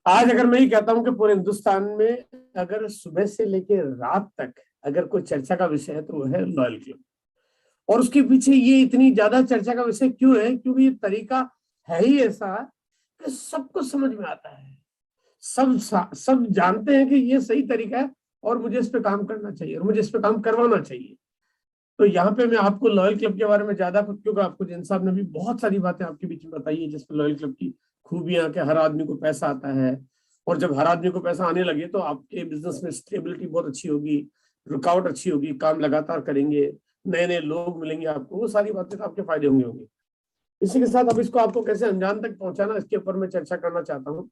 आज अगर मैं ये कहता हूं कि पूरे हिंदुस्तान में अगर सुबह से लेकर रात तक अगर कोई चर्चा का विषय है तो वो है लॉयल क्लब। और उसके पीछे ये इतनी ज्यादा चर्चा का विषय क्यों है? क्योंकि ये तरीका है ही ऐसा कि सबको समझ में आता है। सब जानते हैं कि ये सही तरीका है और मुझे इस पे काम करना चाहिए और मुझे इस पे काम करवाना चाहिए। तो यहाँ पे मैं आपको लॉयल क्लब के बारे में ज्यादा कुछ, क्योंकि आपको जैन साहब ने भी बहुत सारी बातें आपके बीच में बताई है जिसमें लॉयल क्लब की खूबियां, कि हर आदमी को पैसा आता है और जब हर आदमी को पैसा आने लगे तो आपके बिजनेस में स्टेबिलिटी बहुत अच्छी होगी, रुकावट अच्छी होगी, काम लगातार करेंगे, नए नए लोग मिलेंगे आपको, वो सारी बातें तो आपके फायदे होंगे। इसी के साथ अब इसको आपको कैसे अंजाम तक पहुंचाना, इसके ऊपर मैं चर्चा करना चाहता हूँ।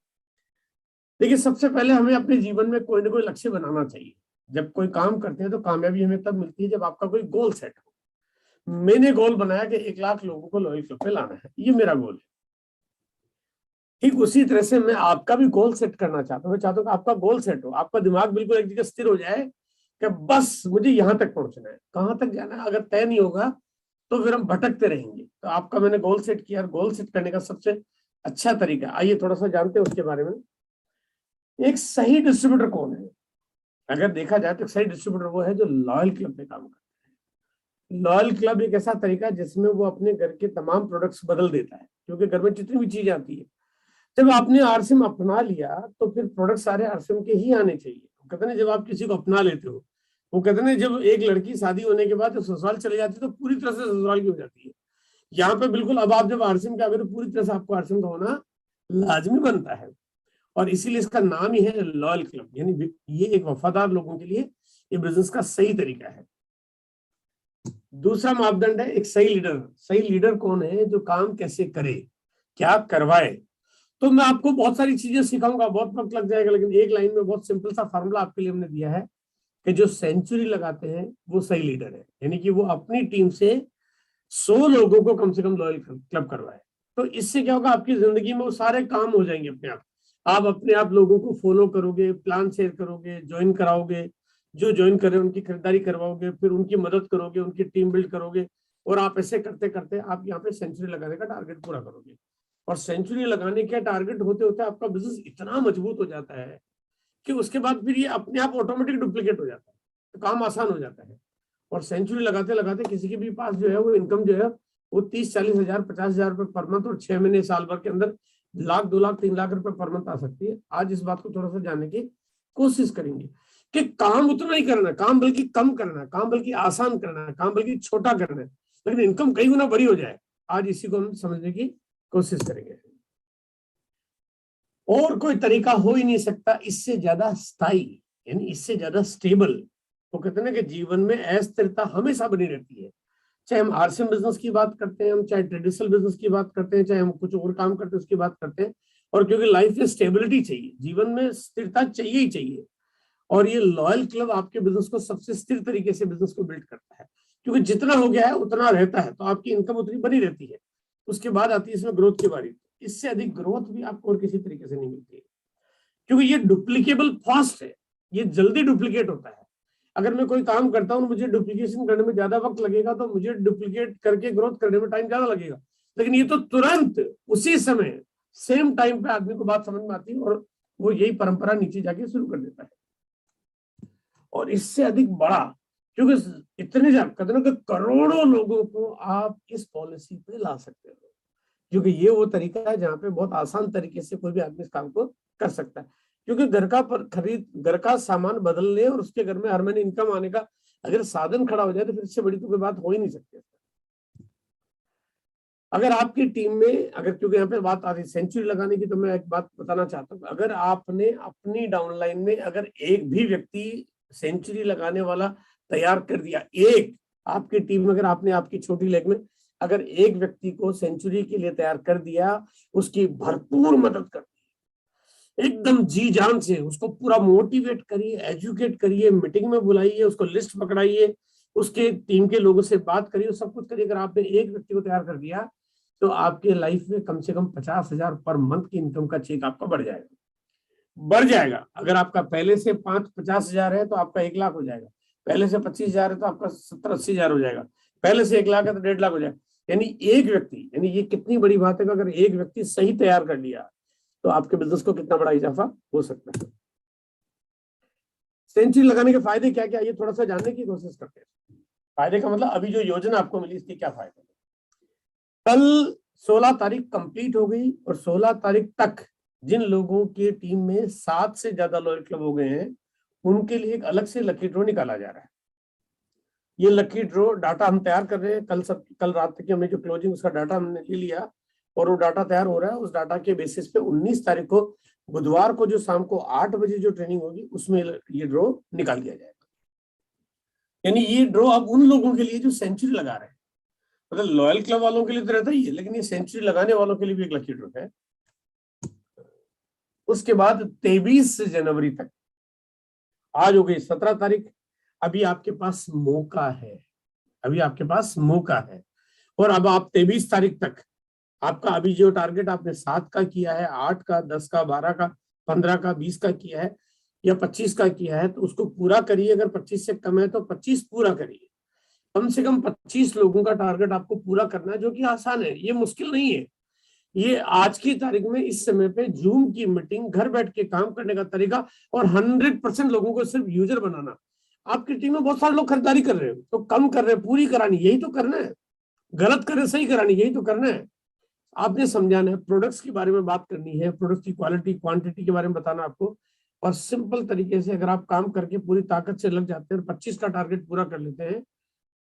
देखिए, सबसे पहले हमें अपने जीवन में कोई ना कोई लक्ष्य बनाना चाहिए। जब कोई काम करते हैं तो कामयाबी हमें तब मिलती है जब आपका कोई गोल सेट हो। मैंने गोल बनाया कि 1 लाख लोगों को लॉयल क्लब पे लाना है, ये मेरा गोल है। ठीक उसी तरह से मैं आपका भी गोल सेट करना चाहता हूँ। मैं चाहता हूँ कि आपका गोल सेट हो, आपका दिमाग बिल्कुल एक जगह स्थिर हो जाए कि बस मुझे यहां तक पहुंचना है। कहां तक जाना है अगर तय नहीं होगा तो फिर हम भटकते रहेंगे। तो आपका मैंने गोल सेट किया, गोल सेट करने का सबसे अच्छा तरीका आइए थोड़ा सा जानते हैं उसके बारे में। एक सही डिस्ट्रीब्यूटर कौन है? अगर देखा जाए तो सही डिस्ट्रीब्यूटर वो है जो लॉयल क्लब पे काम करता है। लॉयल क्लब एक ऐसा तरीका है जिसमें वो अपने घर के तमाम प्रोडक्ट्स बदल देता है, क्योंकि घर में जितनी भी चीज आती है, जब आपने आरसीएम अपना लिया तो फिर प्रोडक्ट सारे आरसीएम के ही आने चाहिए। कहते हैं जब आप किसी को अपना लेते हो, वो कहते हैं जब एक लड़की शादी होने के बाद जब ससुराल चले जाती है तो पूरी तरह से ससुराल की हो जाती है। यहाँ पे बिल्कुल अब आप जब आरसीएम के आ गए तो पूरी तरह से आपको आरसीएम का होना लाजमी बनता है। और इसीलिए इसका नाम ही है लॉयल क्लब, यानी ये एक वफादार लोगों के लिए ये बिजनेस का सही तरीका है। दूसरा मापदंड है एक सही लीडर। सही लीडर कौन है? जो काम कैसे करे, क्या करवाए। तो मैं आपको बहुत सारी चीजें सिखाऊंगा, बहुत वक्त लग जाएगा, लेकिन एक लाइन में बहुत सिंपल सा फार्मूला आपके लिए हमने दिया है कि जो सेंचुरी लगाते हैं वो सही लीडर है, यानी कि वो अपनी टीम से 100 लोगों को कम से कम लॉयल क्लब करवाए। तो इससे क्या होगा, आपकी जिंदगी में वो सारे काम हो जाएंगे अपने आप अपने आप लोगों को फॉलो करोगे, प्लान शेयर करोगे, ज्वाइन कराओगे, जो ज्वाइन करे उनकी खरीदारी करवाओगे, फिर उनकी मदद करोगे, उनकी टीम बिल्ड करोगे, और आप ऐसे करते करते आप यहाँ पे सेंचुरी लगाने का टारगेट पूरा करोगे। और सेंचुरी लगाने का टारगेट होते होते आपका बिजनेस इतना मजबूत हो जाता है कि उसके बाद फिर ये अपने आप ऑटोमेटिक डुप्लीकेट हो जाता है, तो काम आसान हो जाता है। और सेंचुरी लगाते लगाते किसी के भी पास जो है वो इनकम जो है वो 30-40 हजार 50 हजार रुपए पर मंथ, और 6 महीने साल भर के अंदर 1 लाख 2 लाख 3 लाख रुपए पर मंथ आ सकती है। आज इस बात को थोड़ा सा जानने की कोशिश करेंगे कि काम उतना ही करना है, काम बल्कि कम करना है, काम बल्कि आसान करना है, काम बल्कि छोटा करना है, लेकिन इनकम कई गुना बड़ी हो जाए। आज इसी को हम समझने की कोशिश करेंगे। और कोई तरीका हो ही नहीं सकता इससे ज्यादा स्थायी, यानी इससे ज्यादा स्टेबल। वो कहते हैं ना कि जीवन में अस्थिरता हमेशा बनी रहती है। चाहे हम आरसीएम बिजनेस की बात करते हैं, हम चाहे ट्रेडिशनल बिजनेस की बात करते हैं, चाहे हम कुछ और काम करते हैं उसकी बात करते हैं। और क्योंकि लाइफ में स्टेबिलिटी चाहिए, जीवन में स्थिरता चाहिए ही चाहिए। और ये लॉयल क्लब आपके बिजनेस को सबसे स्थिर तरीके से बिजनेस को बिल्ड करता है, क्योंकि जितना हो गया है उतना रहता है, तो आपकी इनकम उतनी बनी रहती है। उसके बाद आती है इसमें ग्रोथ की बारी। इससे अधिक ग्रोथ भी आपको और किसी तरीके से नहीं मिलती है, क्योंकि ये डुप्लीकेबल फास्ट है, ये जल्दी डुप्लीकेट होता है। अगर मैं कोई काम करता हूँ मुझे डुप्लीकेशन करने में ज्यादा वक्त लगेगा तो मुझे डुप्लीकेट करके ग्रोथ करने में टाइम ज्यादा लगेगा। लेकिन ये तो तुरंत उसी समय सेम टाइम पे आदमी को बात समझ में आती है और वो यही परंपरा नीचे जाके शुरू कर देता है। और इससे अधिक बड़ा, क्योंकि इतने कदरों के करोड़ों लोगों को आप इस पॉलिसी पे ला सकते हो, क्योंकि ये वो तरीका है जहां पे बहुत आसान तरीके से कोई भी आदमी इस काम को कर सकता है। क्योंकि घर का सामान बदलने और उसके घर में हर महीने इनकम आने का अगर साधन खड़ा हो जाए तो फिर इससे बड़ी तो कोई बात हो ही नहीं सकती। अगर आपकी टीम में अगर, क्योंकि यहाँ पे बात आ रही सेंचुरी लगाने की, तो मैं एक बात बताना चाहता हूँ, अगर आपने अपनी डाउनलाइन में अगर एक भी व्यक्ति सेंचुरी लगाने वाला तैयार कर दिया, एक आपकी टीम में अगर आपने आपकी छोटी लेग में अगर एक व्यक्ति को सेंचुरी के लिए तैयार कर दिया, उसकी भरपूर मदद कर दी, एकदम जी जान से उसको पूरा मोटिवेट करिए, एजुकेट करिए, मीटिंग में बुलाइए, उसको लिस्ट पकड़ाइए, उसके टीम के लोगों से बात करिए, सब कुछ करिए। अगर आपने एक व्यक्ति को तैयार कर दिया तो आपके लाइफ में कम से कम 50 हजार पर मंथ की इनकम का चेक आपका बढ़ जाएगा। अगर आपका पहले से 50 हजार है तो आपका 1 लाख हो जाएगा, पहले से 25 हजार है तो आपका 70-80 हजार हो जाएगा, पहले से 1 लाख है तो 1.5 लाख हो जाएगा। यानी एक व्यक्ति, यानी ये कितनी बड़ी बात है कि अगर एक व्यक्ति सही तैयार कर लिया, तो आपके बिजनेस को कितना बड़ा इजाफा हो सकता है। सेंचुरी लगाने के फायदे क्या क्या, ये थोड़ा सा जानने की कोशिश करते हैं। फायदे का मतलब अभी जो योजना आपको मिली इसके क्या फायदे। कल 16 तारीख कंप्लीट हो गई और 16 तारीख तक जिन लोगों की टीम में 7 से ज्यादा लॉयल क्लब हो गए हैं उनके लिए एक अलग से लकी ड्रॉ निकाला जा रहा है। ये लकी ड्रॉ डाटा हम तैयार कर रहे हैं, कल रात तक हमने जो क्लोजिंग उसका डाटा हमने ले लिया और वो डाटा तैयार हो रहा है। उस डाटा के बेसिस पे 19 तारीख को बुधवार को जो शाम को 8 बजे जो ट्रेनिंग होगी उसमें ये ड्रॉ निकाल दिया जाएगा। यानी ये ड्रॉ अब उन लोगों के लिए जो सेंचुरी लगा रहे हैं, मतलब लॉयल क्लब वालों के लिए तो रहता ही है, लेकिन ये सेंचुरी लगाने वालों के लिए भी एक लकी ड्रॉ है। उसके बाद 23 जनवरी तक, आज हो गई 17 तारीख, अभी आपके पास मौका है, अभी आपके पास मौका है। और अब आप 23 तारीख तक आपका अभी जो टारगेट आपने 7 का किया है, 8 का, 10 का, 12 का, 15 का, 20 का किया है या 25 का किया है तो उसको पूरा करिए। अगर 25 से कम है तो 25 पूरा करिए। कम से कम 25 लोगों का टारगेट आपको पूरा करना है, जो कि आसान है, ये मुश्किल नहीं है। ये आज की तारीख में इस समय पे जूम की मीटिंग, घर बैठ के काम करने का तरीका और 100% लोगों को सिर्फ यूजर बनाना। आपकी टीम में बहुत सारे लोग खरीदारी कर रहे हैं तो कम कर रहे हैं, पूरी करानी यही तो करना है, गलत कर रहे सही करानी यही तो करना है। आपने समझाना है, प्रोडक्ट्स के बारे में बात करनी है, प्रोडक्ट्स की क्वालिटी क्वांटिटी के बारे में बताना आपको। और सिंपल तरीके से अगर आप काम करके पूरी ताकत से लग जाते हैं और 25 का टारगेट पूरा कर लेते हैं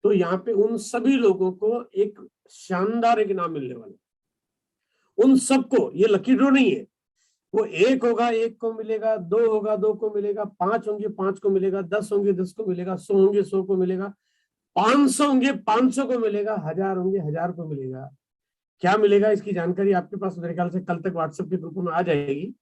तो यहाँ पे उन सभी लोगों को एक शानदार एक इनाम मिलने वाला है। उन सबको, ये लकी ड्रॉ नहीं है, वो 1 होगा 1 को मिलेगा, 2 होगा 2 को मिलेगा, 5 होंगे 5 को मिलेगा, 10 होंगे 10 को मिलेगा, 100 होंगे 100 को मिलेगा, 500 होंगे 500 को मिलेगा, 1000 होंगे 1000 को मिलेगा। क्या मिलेगा इसकी जानकारी आपके पास मेरे ख्याल से कल तक व्हाट्सएप के ग्रुप में आ जाएगी,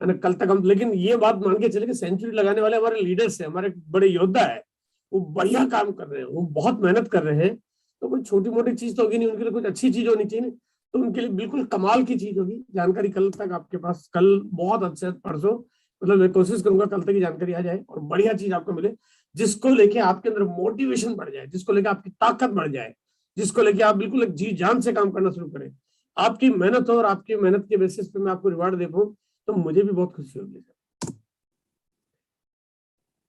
है ना, कल तक हम। लेकिन ये बात मान के चले कि सेंचुरी लगाने वाले हमारे लीडर्स हैं, हमारे बड़े योद्धा है, वो बढ़िया काम कर रहे हैं, वो बहुत मेहनत कर रहे हैं। तो कोई छोटी मोटी चीज तो होगी नहीं, उनके लिए कुछ अच्छी चीज होनी चाहिए, तो उनके लिए बिल्कुल कमाल की चीज होगी। जानकारी कल तक आपके पास, कल बहुत अच्छे परसों, मतलब मैं कोशिश करूंगा कल तक की जानकारी आ जाए और बढ़िया चीज आपको मिले, जिसको लेके आपके अंदर मोटिवेशन बढ़ जाए, जिसको लेके आपकी ताकत बढ़ जाए, जिसको लेके आप बिल्कुल एक जी जान से काम करना शुरू करें। आपकी मेहनत हो और आपकी मेहनत के बेसिस पे मैं आपको रिवार्ड दे पाऊं तो मुझे भी बहुत खुशी होगी।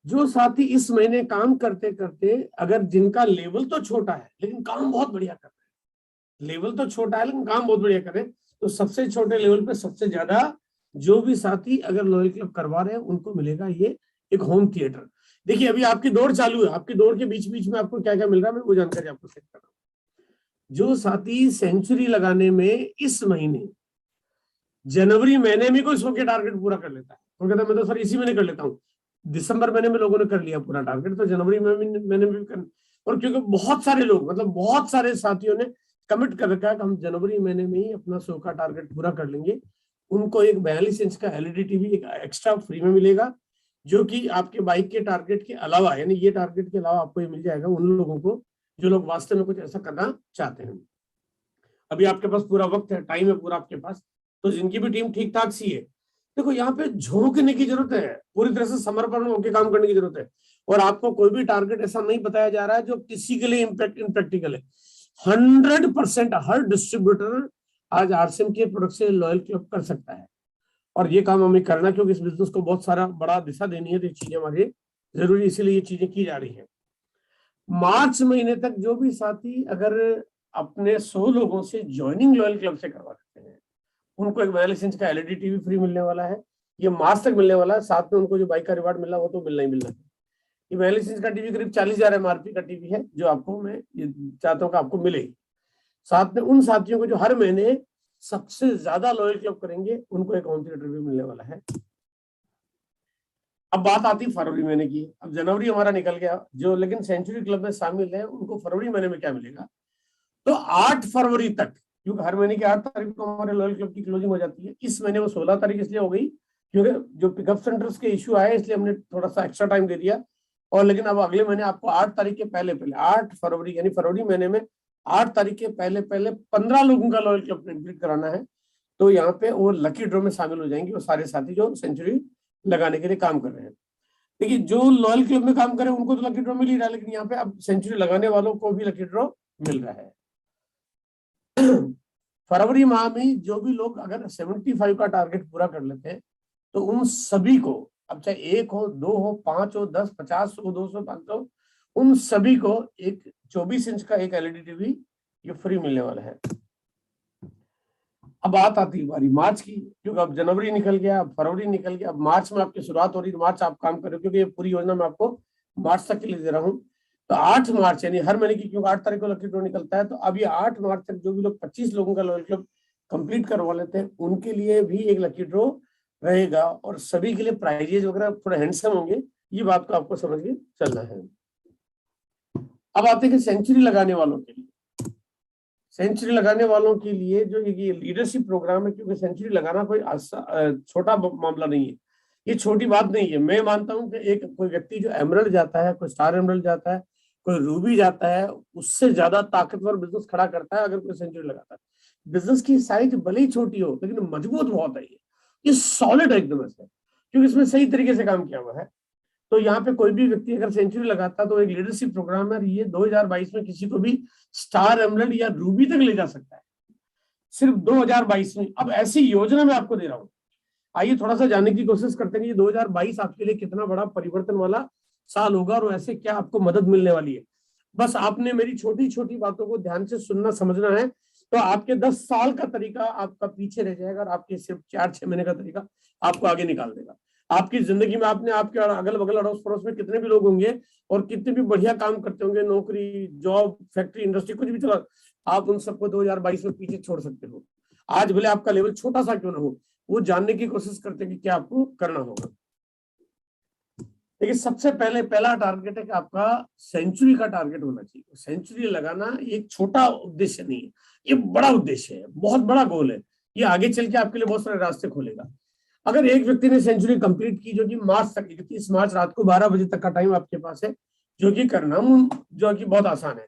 जो साथी इस महीने काम करते करते, अगर जिनका लेवल तो छोटा है लेकिन काम बहुत बढ़िया कर रहे हैं, लेवल तो छोटा है लेकिन काम बहुत बढ़िया कर रहे हैं, तो सबसे छोटे लेवल पे सबसे ज्यादा जो भी साथी अगर लॉयल क्लब करवा रहे हैं उनको मिलेगा ये एक होम थिएटर। देखिए अभी आपकी दौड़ चालू है, आपकी दौड़ के बीच बीच में आपको क्या क्या मिल रहा है मैं वो जानकारी आपको शेयर कर रहा हूँ। जो साथी सेंचुरी लगाने में इस महीने जनवरी महीने में कोई 100 के टारगेट पूरा कर लेता है तो कहता है मैं तो सर इसी महीने कर लेता हूँ, दिसंबर महीने में लोगों ने कर लिया पूरा टारगेट तो जनवरी महीने में भी कर। और क्योंकि बहुत सारे लोग, मतलब बहुत सारे साथियों ने कमिट कर रखा है कि हम जनवरी महीने में ही अपना 100 का टारगेट पूरा कर लेंगे, उनको एक 42 इंच का एलईडी टीवी एक एक्स्ट्रा फ्री में मिलेगा, जो कि आपके बाइक के टारगेट के अलावा, यानी ये टारगेट के अलावा आपको ये मिल जाएगा उन लोगों को जो लोग वास्तव में कुछ ऐसा करना चाहते हैं। अभी आपके पास पूरा वक्त है, टाइम है पूरा आपके पास, तो जिनकी भी टीम ठीक ठाक सी है, देखो यहाँ पे झोंकने की जरूरत है, पूरी तरह से समर्पण होकर काम करने की जरूरत है। और आपको कोई भी टारगेट ऐसा नहीं बताया जा रहा है जो किसी के लिए इम्प्रैक्टिकल है। 100% हर डिस्ट्रीब्यूटर आज आरसीएम के प्रोडक्ट से लॉयल क्लब कर सकता है और ये काम हमें करना, क्योंकि इस बिजनेस को बहुत सारा बड़ा दिशा देनी है, तो ये चीजें हमारे जरूरी, इसीलिए ये चीजें की जा रही है। मार्च महीने तक जो भी साथी अगर अपने 100 लोगों से ज्वाइनिंग लॉयल क्लब से करवा सकते हैं उनको एक 42 इंच का एलईडी टीवी फ्री मिलने वाला है, ये मार्च तक मिलने वाला है। साथ में उनको जो बाइक का रिवार्ड मिला वो तो मिलना ही मिलना है। ये 42 इंच का टीवी करीब 40,000 एमआरपी का टीवी है जो आपको मैं ये चाहता हूँ कि आपको मिले। साथ में उन साथियों को जो हर महीने सबसे ज्यादा लॉयल क्लब करेंगे उनको एक होम थिएटर भी मिलने वाला है। अब बात आती फरवरी महीने की। अब जनवरी हमारा निकल गया, जो लेकिन सेंचुरी क्लब में शामिल है उनको फरवरी महीने में क्या मिलेगा, तो 8 फरवरी तक, क्योंकि हर महीने की 8 तारीख को हमारे लॉयल क्लब की क्लोजिंग हो जाती है, इस महीने वो 16 तारीख इसलिए हो गई क्योंकि जो पिकअप सेंटर्स के इश्यू आए इसलिए हमने थोड़ा सा एक्स्ट्रा टाइम दे दिया। और लेकिन अब अगले महीने आपको 8 तारीख के पहले 8 फरवरी यानी फरवरी महीने में 8 तारीख के पहले 15 लोगों का लॉयल क्लब कंप्लीट कराना है। तो यहाँ पे वो लकी ड्रॉ में शामिल हो जाएंगे वो सारे साथी जो सेंचुरी लगाने के लिए काम कर रहे हैं। देखिए जो लॉयल क्लब में काम करे उनको तो लकी ड्रॉ मिल ही रहा है, लेकिन यहाँ पे अब सेंचुरी लगाने वालों को भी लकी ड्रॉ मिल रहा है। फरवरी माह में जो भी लोग अगर 75 का टारगेट पूरा कर लेते हैं तो उन सभी को, अब चाहे 1 हो, 2 हो, 5 हो, 10, 50, 100, 200, 500, उन सभी को एक 24 इंच का एक एलईडी टीवी ये फ्री मिलने वाला है। अब बात आती है हमारी मार्च की, क्योंकि अब जनवरी निकल गया, अब फरवरी निकल गया, अब मार्च में आपकी शुरुआत हो रही है। मार्च आप काम कर रहे हो, क्योंकि ये पूरी योजना मैं आपको मार्च तक के लिए दे रहा हूँ। तो 8 मार्च यानी हर महीने की, क्योंकि 8 तारीख को लकी ड्रॉ निकलता है, तो अब ये 8 मार्च तक जो भी लोग 25 लोगों का लॉयल क्लब कंप्लीट करवा लेते हैं उनके लिए भी एक लकी ड्रॉ रहेगा, और सभी के लिए प्राइजेज वगैरह थोड़े हैंडसम होंगे। ये बात को आपको समझ के चलना है। अब आते हैं कि सेंचुरी लगाने वालों के लिए। सेंचुरी लगाने वालों के लिए जो ये लीडरशिप प्रोग्राम है, क्योंकि सेंचुरी लगाना कोई छोटा मामला नहीं है, ये छोटी बात नहीं है। मैं मानता हूं कि एक कोई व्यक्ति जो एमरल्ड जाता है, कोई स्टार एमरल्ड जाता है, कोई रूबी जाता है, उससे ज्यादा ताकतवर बिजनेस खड़ा करता है अगर कोई सेंचुरी लगाता है। बिजनेस की साइज भले ही छोटी हो लेकिन मजबूत बहुत है, ये सॉलिड एकदम है, क्योंकि इसमें सही तरीके से काम किया हुआ है। तो यहाँ पे कोई भी व्यक्ति अगर सेंचुरी लगाता है तो एक लीडरशिप प्रोग्राम है, ये 2022 में किसी को भी स्टार एमरल्ड या रूबी तक ले जा सकता है, सिर्फ 2022 में। अब ऐसी योजना मैं आपको दे रहा हूँ, आइए थोड़ा सा जानने की कोशिश करते हैं कि 2022 आपके लिए कितना बड़ा परिवर्तन वाला साल होगा और ऐसे क्या आपको मदद मिलने वाली है। बस आपने मेरी छोटी छोटी बातों को ध्यान से सुनना समझना है, तो आपके 10 साल का तरीका आपका पीछे रह जाएगा और आपके सिर्फ 4-6 महीने का तरीका आपको आगे निकाल देगा। आपकी जिंदगी में आपने आपके अगल बगल अड़ोस पड़ोस में कितने भी लोग होंगे और कितने भी बढ़िया काम करते होंगे, नौकरी, जॉब, फैक्ट्री, इंडस्ट्री, कुछ भी चला, आप उन सबको 2022 में पीछे छोड़ सकते हो। आज भले आपका लेवल छोटा सा क्यों ना हो, वो जानने की कोशिश करते हैं कि क्या आपको करना होगा। देखिए, सबसे पहला टारगेट है कि आपका सेंचुरी का टारगेट होना चाहिए। सेंचुरी लगाना एक छोटा उद्देश्य नहीं है, ये बड़ा उद्देश्य है, बहुत बड़ा गोल है। ये आगे चल के आपके लिए बहुत सारे रास्ते खोलेगा। अगर एक व्यक्ति ने सेंचुरी कंप्लीट की, जो कि मार्च तक, 31 मार्च रात को 12 बजे तक का टाइम आपके पास है, जो कि करना जो कि बहुत आसान है।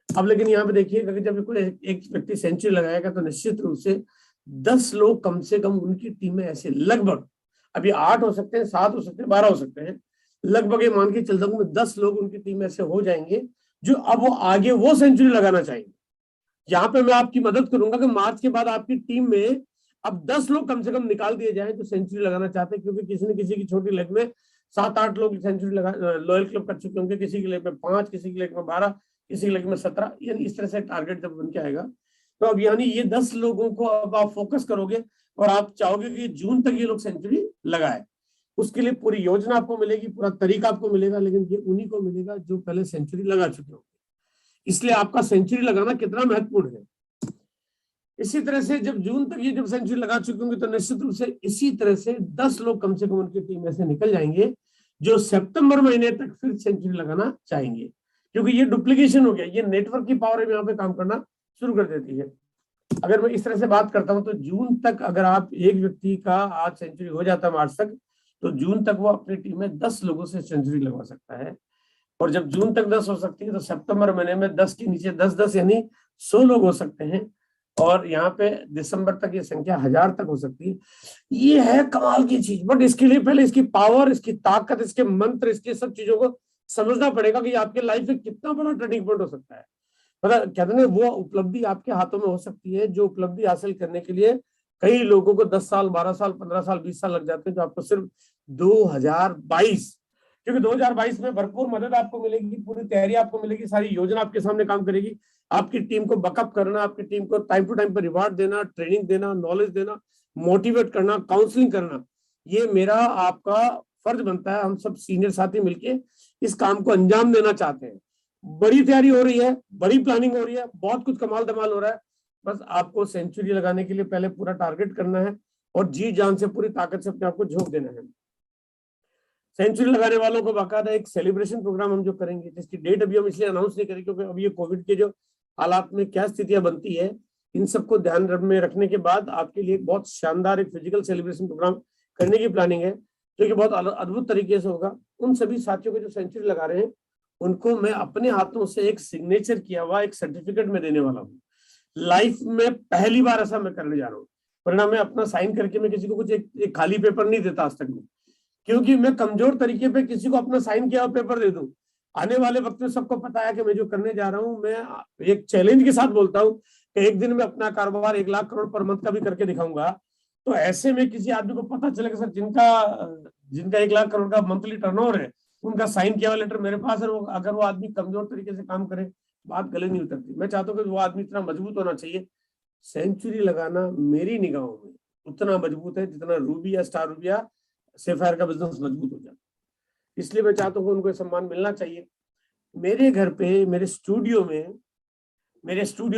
अब लेकिन यहाँ पे देखिए, अगर जब कोई एक व्यक्ति सेंचुरी लगाएगा तो निश्चित रूप से 10 लोग कम से कम उनकी टीम में ऐसे लगभग, अभी 8 हो सकते हैं, 7 हो सकते हैं, 12 हो सकते हैं, लगभग ये मान के चलता हूँ 10 लोग उनकी टीम में ऐसे हो जाएंगे जो अब वो आगे वो सेंचुरी लगाना चाहेंगे। यहाँ पे मैं आपकी मदद करूंगा कि मार्च के बाद आपकी टीम में अब 10 लोग कम से कम निकाल दिए जाएं जो सेंचुरी लगाना चाहते हैं, क्योंकि किसी न किसी की छोटी लेग में 7-8 लोग सेंचुरी लगा लॉयल क्लब कर चुके होंगे, किसी की लेग में 5, किसी की लेग में 12, किसी की लेग में 17, यानी इस तरह से टारगेट जब बन के आएगा तो अब यानी ये 10 लोगों को अब आप फोकस करोगे और आप चाहोगे कि जून तक ये लोग सेंचुरी लगाए। उसके लिए पूरी योजना आपको मिलेगी, पूरा तरीका आपको मिलेगा, लेकिन ये उन्हीं को मिलेगा जो पहले सेंचुरी लगा चुके होंगे। इसलिए आपका सेंचुरी लगाना कितना महत्वपूर्ण है। इसी तरह से जब जून तक ये जब सेंचुरी लगा चुके होंगे तो निश्चित रूप से इसी तरह से 10 लोग कम से कम उनकी टीम में से निकल जाएंगे जो सितंबर महीने तक फिर सेंचुरी लगाना चाहेंगे, क्योंकि ये डुप्लीकेशन हो गया, ये नेटवर्क की पावर यहाँ पे काम करना शुरू कर देती है। अगर मैं इस तरह से बात करता हूं तो जून तक अगर आप एक व्यक्ति का आज सेंचुरी हो जाता है मार्च तक, तो जून तक वो अपनी टीम में 10 लोगों से सेंचुरी लगवा सकता है। और जब जून तक 10 हो सकती है तो सितंबर महीने में 10 के नीचे 10-10 यानी 100 लोग हो सकते हैं, और यहाँ पे दिसंबर तक ये संख्या 1000 तक हो सकती है। ये है कमाल की चीज, बट इसके लिए पहले इसकी पावर, इसकी ताकत, इसके मंत्र, इसके सब चीजों को समझना पड़ेगा कि आपके लाइफ में कितना बड़ा टर्निंग पॉइंट हो सकता है। मतलब कहते हैं वो उपलब्धि आपके हाथों में हो सकती है जो उपलब्धि हासिल करने के लिए कई लोगों को 10 साल, 12 साल, 15 साल, 20 साल लग जाते हैं, जो आपको सिर्फ 2022, क्योंकि 2022 में भरपूर मदद आपको मिलेगी, पूरी तैयारी आपको मिलेगी, सारी योजना आपके सामने काम करेगी। आपकी टीम को बकअप करना, आपकी टीम को टाइम टू टाइम पर रिवार्ड देना, ट्रेनिंग देना, नॉलेज देना, मोटिवेट करना, काउंसलिंग करना, ये मेरा आपका फर्ज बनता है। हम सब सीनियर साथी मिलके इस काम को अंजाम देना चाहते हैं। बड़ी तैयारी हो रही है, बड़ी प्लानिंग हो रही है, बहुत कुछ कमाल धमाल हो रहा है। बस आपको सेंचुरी लगाने के लिए पहले पूरा टारगेट करना है और जी जान से, पूरी ताकत से अपने आप को झोंक देना है। सेंचुरी लगाने वालों को बाकायदा एक सेलिब्रेशन प्रोग्राम हम जो करेंगे, जिसकी डेट अभी हम इसलिए अनाउंस नहीं करेंगे क्योंकि अभी ये कोविड के जो हालात में क्या स्थितियां बनती है, इन सबको ध्यान में रखने के बाद आपके लिए बहुत शानदार एक फिजिकल सेलिब्रेशन प्रोग्राम करने की प्लानिंग है, जो कि बहुत अद्भुत तरीके से होगा। उन सभी साथियों को जो सेंचुरी लगा रहे हैं उनको मैं अपने हाथों से एक सिग्नेचर किया हुआ एक सर्टिफिकेट में देने वाला हूँ। लाइफ में पहली बार ऐसा मैं करने जा रहा हूँ। परिणाम में अपना साइन करके मैं किसी को कुछ एक खाली पेपर नहीं देता आज तक में, क्योंकि मैं कमजोर तरीके पे किसी को अपना साइन किया हुआ पेपर दे दूं। आने वाले वक्त में सबको पता है कि मैं जो करने जा रहा हूं, मैं एक चैलेंज के साथ बोलता हूं कि एक दिन में अपना कारोबार 1 लाख करोड़ पर मंथ का भी करके दिखाऊंगा, तो ऐसे में किसी आदमी को पता चलेगा सर जिनका जिनका 1 लाख करोड़ का मंथली टर्नओवर है, उनका साइन किया हुआ लेटर मेरे पास है, अगर वो आदमी कमजोर तरीके से काम करे, बात गले नहीं उतरती। मैं चाहता हूँ कि वो आदमी इतना मजबूत होना चाहिए। सेंचुरी लगाना मेरी निगाहों में उतना मजबूत है जितना रूबी या स्टार रूबी या सेफायर का बिजनेस मजबूत हो जाता है। इसलिए मैं चाहता हूँ कि उनको सम्मान मिलना चाहिए। मेरे घर पे मेरे स्टूडियो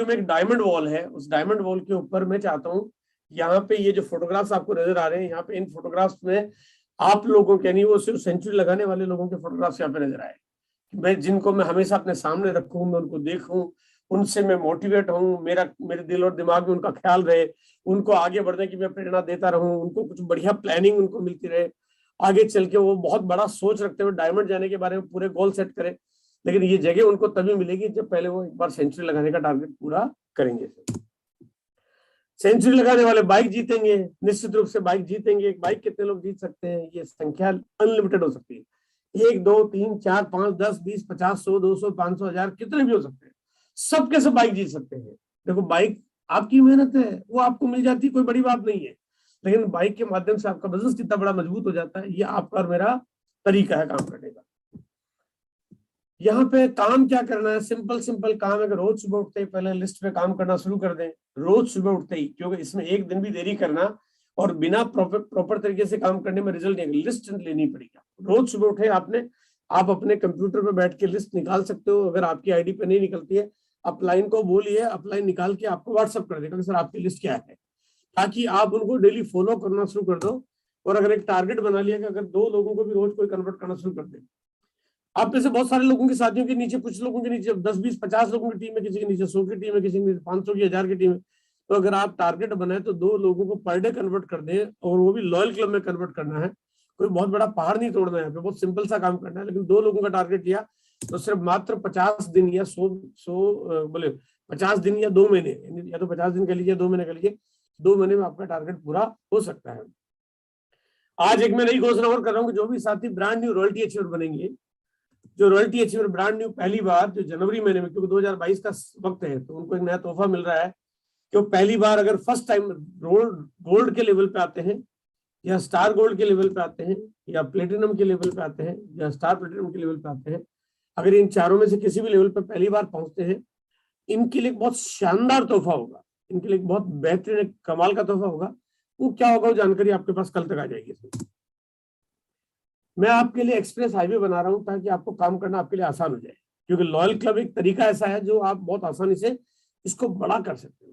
में एक डायमंड वॉल है। उस डायमंड वॉल के ऊपर मैं चाहता हूँ यहाँ पे ये जो फोटोग्राफ्स आपको नजर आ रहे हैं, यहाँ पे इन फोटोग्राफ्स में आप लोगों के नहीं, वो सिर्फ सेंचुरी लगाने वाले लोगों के फोटोग्राफ्स यहाँ पे नजर आए। मैं जिनको मैं हमेशा अपने सामने रखूं, मैं उनको देखूं, उनसे मैं मोटिवेट हूं, मेरे दिल और दिमाग में उनका ख्याल रहे, उनको आगे बढ़ने की मैं प्रेरणा देता रहूं, उनको कुछ बढ़िया प्लानिंग उनको मिलती रहे, आगे चल के वो बहुत बड़ा सोच रखते हुए डायमंड जाने के बारे में पूरे गोल सेट करें। लेकिन ये जगह उनको तभी मिलेगी जब पहले वो एक बार सेंचुरी लगाने का टारगेट पूरा करेंगे। सेंचुरी लगाने वाले बाइक जीतेंगे, निश्चित रूप से बाइक जीतेंगे। एक बाइक कितने लोग जीत सकते हैं, ये संख्या अनलिमिटेड हो सकती है। 1 2 3 4 5 10 20 50 100 200 500 1000 कितने भी हो सकते हैं, सबके सब बाइक जीत सकते हैं। देखो बाइक आपकी मेहनत है, वो आपको मिल जाती है, कोई बड़ी बात नहीं है। लेकिन बाइक के माध्यम से आपका बिजनेस कितना बड़ा मजबूत हो जाता है, ये आपका और मेरा तरीका है काम करने का। यहाँ पे काम क्या करना है, सिंपल सिंपल काम है कि रोज सुबह उठते ही पहले लिस्ट पे काम करना शुरू कर दें। रोज सुबह उठते ही, क्योंकि इसमें एक दिन भी देरी करना और बिना प्रॉपर तरीके से काम करने में रिजल्ट नहीं, लिस्ट लेनी पड़ेगी। रोज सुबह उठे आप अपने कंप्यूटर पे बैठ के लिस्ट निकाल सकते हो। अगर आपकी आईडी पे नहीं निकलती है, अपलाइन को बोलिए, अपलाइन निकाल के आपको व्हाट्सअप कर देगा कि सर आपकी लिस्ट क्या है, ताकि आप उनको डेली फॉलो करना शुरू कर दो। और अगर एक टारगेट बना लिया कि अगर 2 लोगों को भी रोज कोई कन्वर्ट करना शुरू कर दे, आप में से बहुत सारे लोगों के साथियों के नीचे, कुछ लोगों के नीचे 10 20 50 लोगों की टीम है, किसी के नीचे 100 की टीम है, किसी के नीचे 500 की 1000 की टीम है। तो अगर आप टारगेट बनाए तो 2 लोगों को पर डे कन्वर्ट कर दें, और वो भी लॉयल क्लब में कन्वर्ट करना है। कोई बहुत बड़ा पहाड़ नहीं तोड़ना है, बहुत सिंपल सा काम करना है। लेकिन 2 लोगों का टारगेट लिया तो सिर्फ मात्र 50 दिन या 100 बोले 50 दिन या 2 महीने, या तो 50 दिन कर लीजिए, 2 महीने कर लीजिए, 2 महीने में आपका टारगेट पूरा हो सकता है। आज एक मैं नई घोषणा और कर रहा हूँ कि जो भी साथी ब्रांड न्यू रॉयल्टी अचीवर बनेंगे, जो रॉयल्टी अचीवर ब्रांड न्यू पहली बार जो जनवरी महीने में, क्योंकि 2022 का वक्त है, तो उनको एक नया तोहफा मिल रहा है कि वो पहली बार अगर फर्स्ट टाइम गोल्ड के लेवल पे आते हैं, या स्टार गोल्ड के लेवल पे आते हैं, या प्लेटिनम के लेवल पे आते हैं, या स्टार प्लेटिनम के लेवल पे आते हैं, अगर इन चारों में से किसी भी लेवल पे पहली बार पहुंचते हैं, इनके लिए बहुत शानदार तोहफा होगा, इनके लिए बहुत बेहतरीन कमाल का तोहफा होगा। वो क्या होगा, वो जानकारी आपके पास कल तक आ जाएगी। मैं आपके लिए एक्सप्रेस हाईवे बना रहा हूं ताकि आपको काम करना आपके लिए आसान हो जाए, क्योंकि लॉयल क्लब एक तरीका ऐसा है जो आप बहुत आसानी से इसको बड़ा कर सकते हो।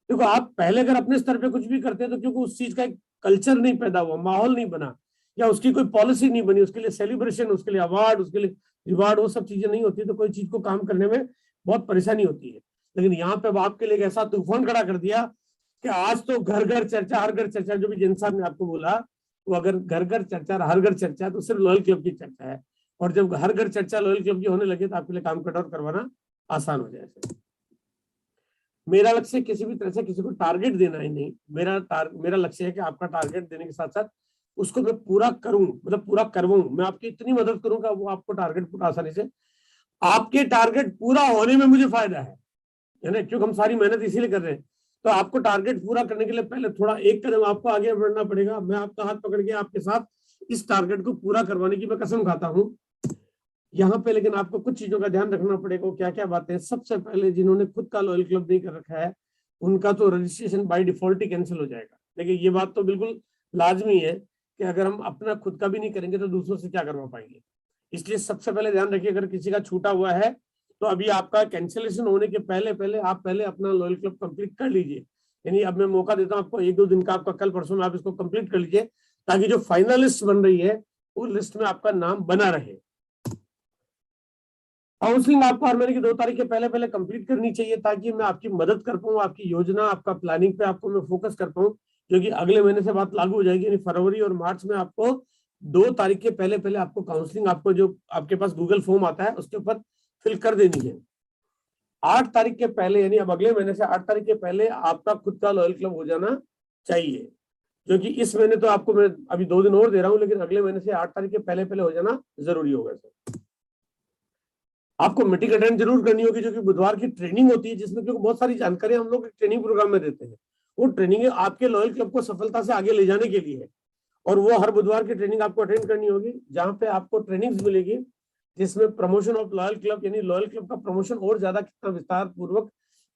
देखो आप पहले अगर अपने स्तर पे कुछ भी करते हैं, तो क्योंकि उस चीज का एक कल्चर नहीं पैदा हुआ, माहौल नहीं बना, या उसकी कोई पॉलिसी नहीं बनी, उसके लिए सेलिब्रेशन, उसके लिए अवार्ड, उसके लिए रिवार्ड, वो सब चीजें नहीं होती, तो कोई चीज को काम करने में बहुत परेशानी होती है। लेकिन यहाँ पे आपके लिए ऐसा तूफान खड़ा कर दिया कि आज तो घर घर चर्चा, हर घर चर्चा, जो भी जैन साहब ने आपको बोला, वो अगर घर घर चर्चा, हर घर चर्चा, तो सिर्फ लॉयल क्लब की चर्चा है। और जब हर घर चर्चा लॉयल क्लब की होने लगे, तो आपके लिए काम कट आउट करवाना आसान हो जाए। मेरा लक्ष्य किसी भी तरह से किसी को टारगेट देना ही नहीं, मेरा लक्ष्य है कि आपका टारगेट देने के साथ साथ उसको मैं पूरा करूं, मतलब पूरा करवाऊं। मैं आपकी इतनी मदद करूंगा, वो आपको टारगेट पूरा आसानी से, आपके टारगेट पूरा होने में मुझे फायदा है ना, क्योंकि हम सारी मेहनत इसीलिए कर रहे हैं। तो आपको टारगेट पूरा करने के लिए पहले थोड़ा एक कदम आपको आगे बढ़ना पड़ेगा। मैं आपका हाथ पकड़ के आपके साथ इस टारगेट को पूरा करवाने की मैं कसम खाता हूं यहाँ पे। लेकिन आपको कुछ चीजों का ध्यान रखना पड़ेगा। क्या क्या बातें, सबसे पहले जिन्होंने खुद का लॉयल क्लब नहीं कर रखा है, उनका तो registration by default he cancel हो जाएगा। लेकिन ये बात तो बिल्कुल लाजमी है कि अगर हम अपना खुद का भी नहीं करेंगे तो दूसरों से क्या करवा पाएंगे। इसलिए सबसे पहले ध्यान रखिए, अगर किसी का छूटा हुआ है तो अभी आपका कैंसिलेशन होने के पहले आप पहले अपना लॉयल क्लब कंप्लीट कर लीजिए। यानी अब मैं मौका देता हूं आपको 1-2 दिन का, आपका कल परसों में आप इसको कंप्लीट कर लीजिए, ताकि जो फाइनल लिस्ट बन रही है वो लिस्ट में आपका नाम बना रहे। काउंसलिंग आपको हर महीने की 2 तारीख के पहले कंप्लीट करनी चाहिए, ताकि मैं आपकी मदद कर पाऊँ, आपकी योजना, आपका प्लानिंग पे आपको मैं फोकस कर पाऊँ, क्योंकि अगले महीने से बात लागू हो जाएगी। यानी फरवरी और मार्च में आपको 2 तारीख के पहले आपको काउंसलिंग, आपको जो आपके पास गूगल फॉर्म आता है उसके ऊपर फिल कर देनी है। 8 तारीख के पहले, यानी अब अगले महीने से 8 तारीख के पहले आपका खुद का लॉयल क्लब हो जाना चाहिए। क्योंकि इस महीने तो आपको मैं अभी 2 दिन और दे रहा हूं, लेकिन अगले महीने से 8 तारीख के पहले हो जाना जरूरी होगा सर। आपको मीटिंग अटेंड जरूर करनी होगी, जो कि बुधवार की ट्रेनिंग होती है, जिसमें क्योंकि बहुत सारी जानकारी हम लोग ट्रेनिंग प्रोग्राम में देते हैं। वो ट्रेनिंग आपके लॉयल क्लब को सफलता से आगे ले जाने के लिए है, और वो हर बुधवार की ट्रेनिंग आपको अटेंड करनी होगी, जहां पे आपको ट्रेनिंग्स मिलेगी जिसमें प्रमोशन ऑफ लॉयल क्लब, यानी लॉयल क्लब का प्रमोशन और ज्यादा कितना विस्तार पूर्वक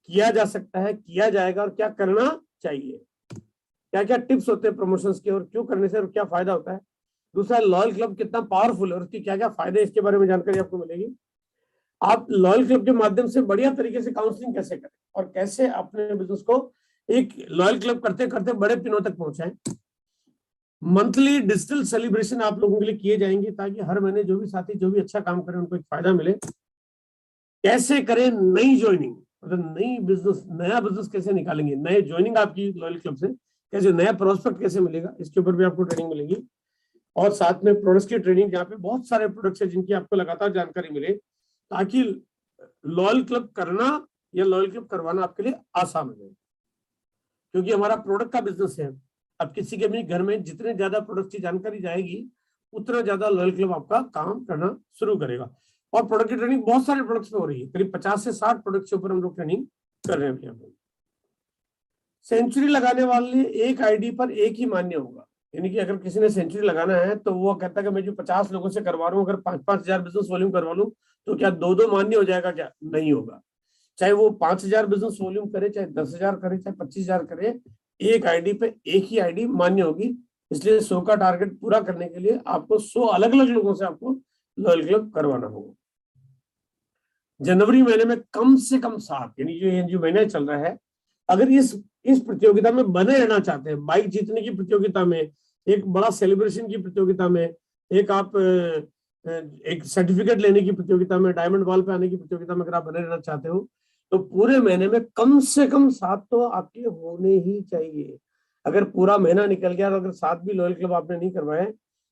किया जा सकता है, किया जाएगा, और क्या करना चाहिए, क्या क्या टिप्स होते हैं प्रमोशंस के, और क्यों करने से और क्या फायदा होता है। दूसरा, लॉयल क्लब कितना पावरफुल है और उसकी क्या क्या फायदे, इसके बारे में जानकारी आपको मिलेगी। आप लॉयल क्लब के माध्यम से बढ़िया तरीके से काउंसलिंग कैसे करें और कैसे अपने बिजनेस को एक लॉयल क्लब करते करते बड़े पिनों तक पहुंचाएं। मंथली डिजिटल सेलिब्रेशन आप लोगों के लिए किए जाएंगे, ताकि हर महीने जो भी साथी जो भी अच्छा काम करें उनको एक फायदा मिले। कैसे करें नई ज्वाइनिंग, मतलब नई बिजनेस, नया बिजनेस कैसे निकालेंगे, नए ज्वाइनिंग आपकी लॉयल क्लब से कैसे, नया प्रोस्पेक्ट कैसे मिलेगा, इसके ऊपर भी आपको ट्रेनिंग मिलेगी। और साथ में प्रोडक्ट्स की ट्रेनिंग, जहाँ पे बहुत सारे प्रोडक्ट्स है जिनकी आपको लगातार जानकारी मिले, ताकि लॉयल क्लब करना या लॉयल क्लब करवाना आपके लिए आसान हो जाए। क्योंकि हमारा प्रोडक्ट का बिजनेस है, अब किसी के भी घर में जितने ज्यादा प्रोडक्ट की जानकारी जाएगी, उतना ज्यादा लॉयल क्लब आपका काम करना शुरू करेगा। और प्रोडक्ट की ट्रेनिंग बहुत सारे प्रोडक्ट्स में हो रही है, करीब 50 से 60 प्रोडक्ट्स के ऊपर हम लोग ट्रेनिंग कर रहे हैं। सेंचुरी लगाने वाले एक आईडी पर एक ही मान्य होगा, यानी कि अगर किसी ने सेंचुरी लगाना है तो वो कहता है कि मैं जो 50 लोगों से करवा रहा हूँ, अगर 5-5 हजार बिजनेस वॉल्यूम करवा लूं तो क्या 2-2 मान्य हो जाएगा? क्या नहीं होगा। चाहे वो 5,000 बिजनेस वॉल्यूम करे, चाहे 10,000 करे, चाहे 25,000 करे, एक आईडी पे एक ही आईडी मान्य होगी। इसलिए 100 का टारगेट पूरा करने के लिए आपको 100 अलग अलग लोगों से आपको लॉयल क्लब करवाना होगा। जनवरी महीने में कम से कम 7, यानी जो महीना चल रहा है, अगर इस प्रतियोगिता में बने रहना चाहते हैं, बाइक जीतने की प्रतियोगिता में, एक बड़ा सेलिब्रेशन की प्रतियोगिता में, एक आप एक सर्टिफिकेट लेने की प्रतियोगिता में, डायमंड वॉल पे आने की प्रतियोगिता में अगर आप बने रहना चाहते हो, तो पूरे महीने में कम से कम 7 तो आपके होने ही चाहिए। अगर पूरा महीना निकल गया और अगर 7 भी लॉयल क्लब आपने नहीं करवाए,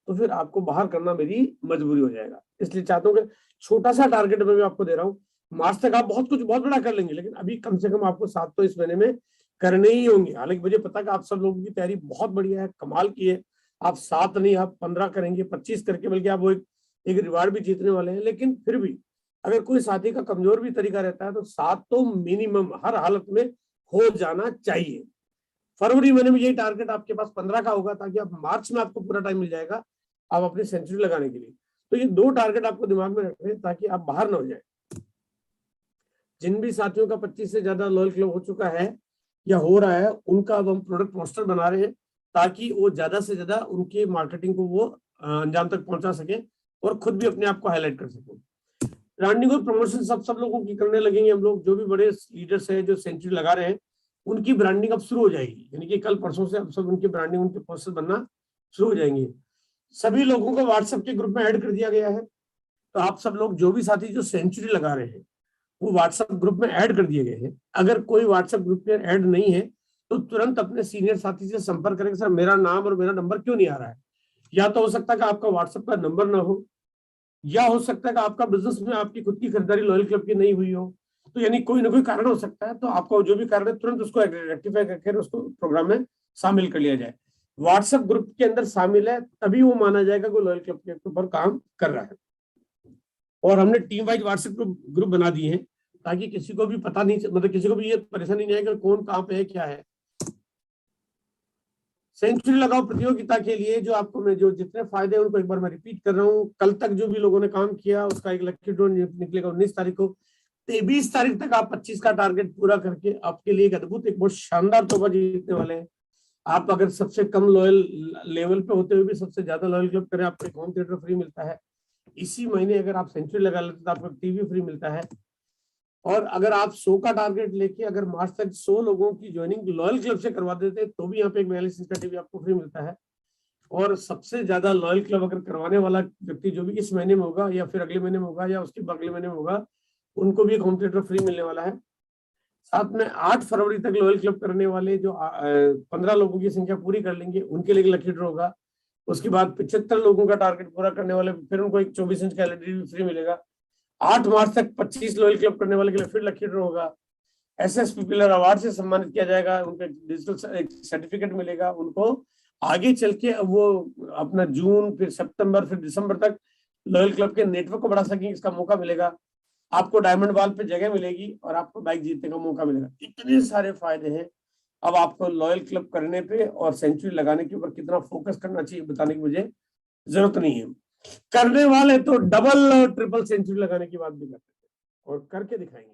तो फिर आपको बाहर करना मेरी मजबूरी हो जाएगा। इसलिए चाहता हूँ कि छोटा सा टारगेट मैं भी आपको दे रहा हूँ। मार्च तक आप बहुत कुछ बहुत बड़ा कर लेंगे, लेकिन अभी कम से कम आपको 7 तो इस महीने में करने ही होंगे। हालांकि मुझे पता है कि आप सब लोगों की तैयारी बहुत बढ़िया है, कमाल की है। आप 7 नहीं, आप 15 करेंगे, 25 करके, बल्कि आप वो एक रिवार्ड भी जीतने वाले हैं। लेकिन फिर भी अगर कोई साथी का कमजोर भी तरीका रहता है, तो 7 तो मिनिमम हर हालत में हो जाना चाहिए। फरवरी महीने में यही टारगेट आपके पास 15 का होगा, ताकि आप मार्च में आपको पूरा टाइम मिल जाएगा आप अपनी सेंचुरी लगाने के लिए। तो ये 2 टारगेट आपको दिमाग में रखें, ताकि आप बाहर ना हो जाए। जिन भी साथियों का 25 से ज्यादा लॉयल क्लब हो चुका है या हो रहा है, उनका अब हम प्रोडक्ट पोस्टर बना रहे हैं, ताकि वो ज्यादा से ज्यादा उनके मार्केटिंग को वो अंजाम तक पहुंचा सके और खुद भी अपने आप को हाईलाइट कर सके। ब्रांडिंग और प्रमोशन सब लोगों की करने लगेंगे हम लोग। जो भी बड़े लीडर्स हैं जो सेंचुरी लगा रहे हैं, उनकी ब्रांडिंग अब शुरू हो जाएगी, यानी कि कल परसों से अब सब उनकी ब्रांडिंग, उनके पोस्टर बनना शुरू हो जाएंगे। सभी लोगों को व्हाट्सएप के ग्रुप में ऐड कर दिया गया है, तो आप सब लोग जो भी साथी जो सेंचुरी लगा रहे हैं, वो व्हाट्सएप ग्रुप में ऐड कर दिए गए हैं। अगर कोई व्हाट्सएप ग्रुप में ऐड नहीं है, तो तुरंत अपने सीनियर साथी से संपर्क करें, सर मेरा नाम और मेरा नंबर क्यों नहीं आ रहा है। या तो हो सकता है कि आपका व्हाट्सएप का नंबर ना हो, या हो सकता है कि आपका बिजनेस में आपकी खुद की खरीदारी लॉयल क्लब की नहीं हुई हो। तो यानी कोई ना कोई कारण हो सकता है। तो आपका जो भी कारण है, तुरंत उसको रेक्टिफाई करके उसको प्रोग्राम में शामिल कर लिया जाए। व्हाट्सएप ग्रुप के अंदर शामिल है, तभी वो माना जाएगा कि लॉयल क्लब के ऊपर काम कर रहा है। और हमने टीम वाइज व्हाट्सएप ग्रुप बना दिए हैं, ताकि किसी को भी पता नहीं, मतलब किसी को भी ये परेशानी नहीं है कि कौन कहाँ पे है, क्या है। सेंचुरी लगाओ प्रतियोगिता के लिए जो आपको मैं जो जितने फायदे हैं उनको एक बार मैं रिपीट कर रहा हूँ। कल तक जो भी लोगों ने काम किया उसका एक लकी ड्रॉ निकलेगा 19 तारीख को। 23 तारीख तक आप 25 का टारगेट पूरा करके आपके लिए एक अद्भुत, एक बहुत शानदार तोहफा जीतने वाले हैं। आप अगर सबसे कम लॉयल लेवल पे होते हुए भी सबसे ज्यादा लॉयल क्लब करें, आपको एक होम थिएटर फ्री मिलता है। इसी महीने अगर आप सेंचुरी लगा लेते तो आपको टीवी फ्री मिलता है। और अगर आप 100 का टारगेट लेके अगर मार्च तक 100 लोगों की ज्वाइनिंग लॉयल क्लब से करवा देते, तो भी यहाँ पे एक 42 इंच का टीवी आपको फ्री मिलता है। और सबसे ज्यादा लॉयल क्लब अगर करवाने वाला व्यक्ति जो भी इस महीने में होगा, या फिर अगले महीने में होगा, या उसके अगले महीने में होगा, उनको भी एक होम थिएटर फ्री मिलने वाला है। साथ में 8 फरवरी तक लॉयल क्लब करने वाले जो 15 लोगों की संख्या पूरी कर लेंगे, उनके लिए लकी ड्रॉ होगा। उसके बाद 75 लोगों का टारगेट पूरा करने वाले, फिर उनको एक 24 इंच का एलईडी भी फ्री मिलेगा। 8 मार्च तक 25 लॉयल क्लब करने वाले के लिए फिर लकी ड्रॉ होगा। एसएसपी पिलर अवार्ड से सम्मानित किया जाएगा, उनको डिजिटल सर्टिफिकेट मिलेगा। उनको आगे चल के अब वो अपना जून, फिर सितंबर, फिर दिसंबर तक लॉयल क्लब के नेटवर्क को बढ़ा सकेंगे, इसका मौका मिलेगा। आपको डायमंड बॉल पे जगह मिलेगी और आपको बाइक जीतने का मौका मिलेगा। इतने सारे फायदे हैं। अब आपको लॉयल क्लब करने पे और सेंचुरी लगाने के ऊपर कितना फोकस करना चाहिए बताने की मुझे जरूरत नहीं है। करने वाले तो डबल और ट्रिपल सेंचुरी लगाने की बात भी करते हैं और करके दिखाएंगे।